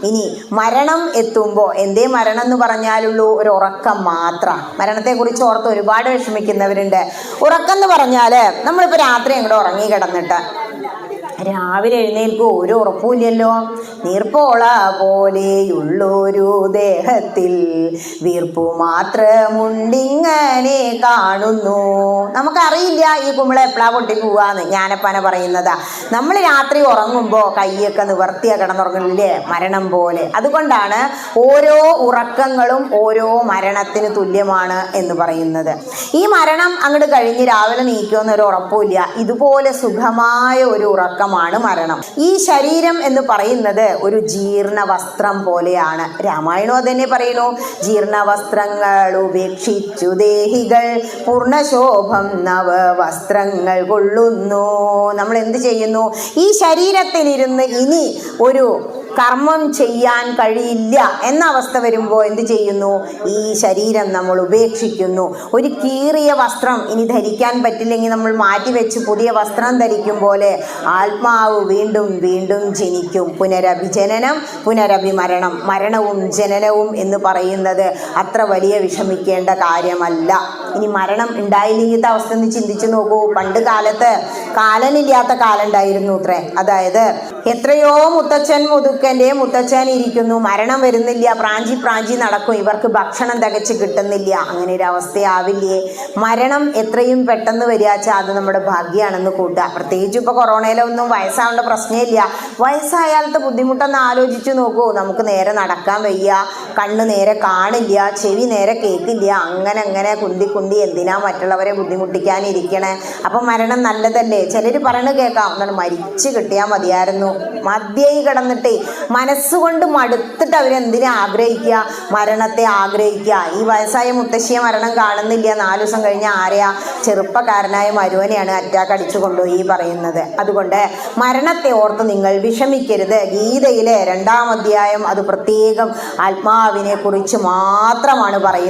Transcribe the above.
ഇനി മരണം എത്തുമ്പോൾ എന്തേ മരണം എന്ന് പറഞ്ഞാലുള്ളൂ ഒരു ഉറക്കം മാത്രം. മരണത്തെക്കുറിച്ച് ഓർത്ത് ഒരുപാട് വിഷമിക്കുന്നവരുണ്ട്. ഉറക്കം എന്ന് പറഞ്ഞാൽ നമ്മളിപ്പോൾ രാത്രി അങ്ങോട്ട് ഉറങ്ങി കിടന്നിട്ട് രാവിലെ എഴുന്നേൽക്കും ഒരു ഉറപ്പുമില്ലല്ലോ. നീർപ്പോള പോലെയുള്ളൊരു ദേഹത്തിൽ വീർപ്പു മാത്രമുണ്ടിങ്ങനെ കാണുന്നു. നമുക്കറിയില്ല ഈ കുമ്പള എപ്പോഴാ പൊട്ടി പോവാന്ന്. ഞാനപ്പന പറയുന്നതാ. നമ്മൾ രാത്രി ഉറങ്ങുമ്പോൾ കൈയൊക്കെ നിവർത്തിയ കിടന്നുറങ്ങില്ലേ, മരണം പോലെ. അതുകൊണ്ടാണ് ഓരോ ഉറക്കങ്ങളും ഓരോ മരണത്തിന് തുല്യമാണ് എന്ന് പറയുന്നത്. ഈ മരണം അങ്ങോട്ട് കഴിഞ്ഞ് രാവിലെ നീക്കുമെന്നൊരു ഉറപ്പുമില്ല. ഇതുപോലെ സുഖമായ ഒരു ഉറക്കം മരണം. ഈ ശരീരം എന്ന് പറയുന്നത് ഒരു ജീർണ വസ്ത്രം പോലെയാണ്. രാമായണം അതന്നെ പറയുന്നു. ജീർണ വസ്ത്രങ്ങൾ ഉപേക്ഷിച്ചു ദേഹികൾ പൂർണ്ണശോഭം നവ വസ്ത്രങ്ങൾ കൊള്ളുന്നു. നമ്മൾ എന്ത് ചെയ്യുന്നു? ഈ ശരീരത്തിലിരുന്ന് ഇനി ഒരു കർമ്മം ചെയ്യാൻ കഴിയില്ല എന്ന അവസ്ഥ വരുമ്പോൾ എന്ത് ചെയ്യുന്നു? ഈ ശരീരം നമ്മൾ ഉപേക്ഷിക്കുന്നു. ഒരു കീറിയ വസ്ത്രം ഇനി ധരിക്കാൻ പറ്റില്ലെങ്കിൽ നമ്മൾ മാറ്റിവെച്ച് പുതിയ വസ്ത്രം ധരിക്കും പോലെ ആത്മാവ് വീണ്ടും വീണ്ടും ജനിക്കും. പുനരഭിജനനം പുനരഭിമരണം. മരണവും ജനനവും എന്ന് പറയുന്നത് അത്ര വലിയ വിഷമിക്കേണ്ട കാര്യമല്ല. ഇനി മരണം ഉണ്ടായില്ലെങ്കിൽ അവസ്ഥ ഒന്ന് ചിന്തിച്ചു നോക്കൂ. പണ്ട് കാലത്ത് കാലനില്ലാത്ത കാലം ഉണ്ടായിരുന്നു അത്രേ. അതായത് എത്രയോ മുത്തച്ഛൻ മുത്തച്ഛൻ ഇരിക്കുന്നു, മരണം വരുന്നില്ല, പ്രാഞ്ചി നടക്കും, ഇവർക്ക് ഭക്ഷണം തികച്ച് കിട്ടുന്നില്ല. അങ്ങനെ ഒരു അവസ്ഥയാവില്ലേ? മരണം എത്രയും പെട്ടെന്ന് വരികച്ചാൽ അത് നമ്മുടെ ഭാഗ്യമാണെന്ന് കൂട്ടുക. പ്രത്യേകിച്ച് ഇപ്പോൾ കൊറോണയിലൊന്നും വയസ്സാവേണ്ട പ്രശ്നമില്ല. വയസ്സായാലത്തെ ബുദ്ധിമുട്ടൊന്ന് ആലോചിച്ച് നോക്കൂ. നമുക്ക് നേരെ നടക്കാൻ വയ്യ, കണ്ണ് നേരെ കാണില്ല, ചെവി നേരെ കേൾക്കില്ല. അങ്ങനെ കുന്തി എന്തിനാ മറ്റുള്ളവരെ ബുദ്ധിമുട്ടിക്കാനിരിക്കണേ? അപ്പം മരണം നല്ലതല്ലേ? ചിലർ പറയണത് കേൾക്കാം, എന്നാൽ മരിച്ചു കിട്ടിയാൽ മതിയായിരുന്നു. മദ്യയി കിടന്നിട്ടേ മനസ്സുകൊണ്ട് മടുത്തിട്ട് അവരെന്തിനാ ആഗ്രഹിക്കുക? മരണത്തെ ആഗ്രഹിക്കുക. ഈ വയസ്സായ മുത്തശ്ശിയെ മരണം കാണുന്നില്ല, 4 ദിവസം കഴിഞ്ഞ് ആരെയാ? ചെറുപ്പക്കാരനായ മരുവനെയാണ് അറ്റാക്ക് അടിച്ചു കൊണ്ടുപോയി പറയുന്നത്. അതുകൊണ്ട് മരണത്തെ ഓർത്ത് നിങ്ങൾ വിഷമിക്കരുത്. ഗീതയിലെ 2-ാം അധ്യായം അത് പ്രത്യേകം ആത്മാവിനെ കുറിച്ച് മാത്രമാണ് പറയുന്നത്.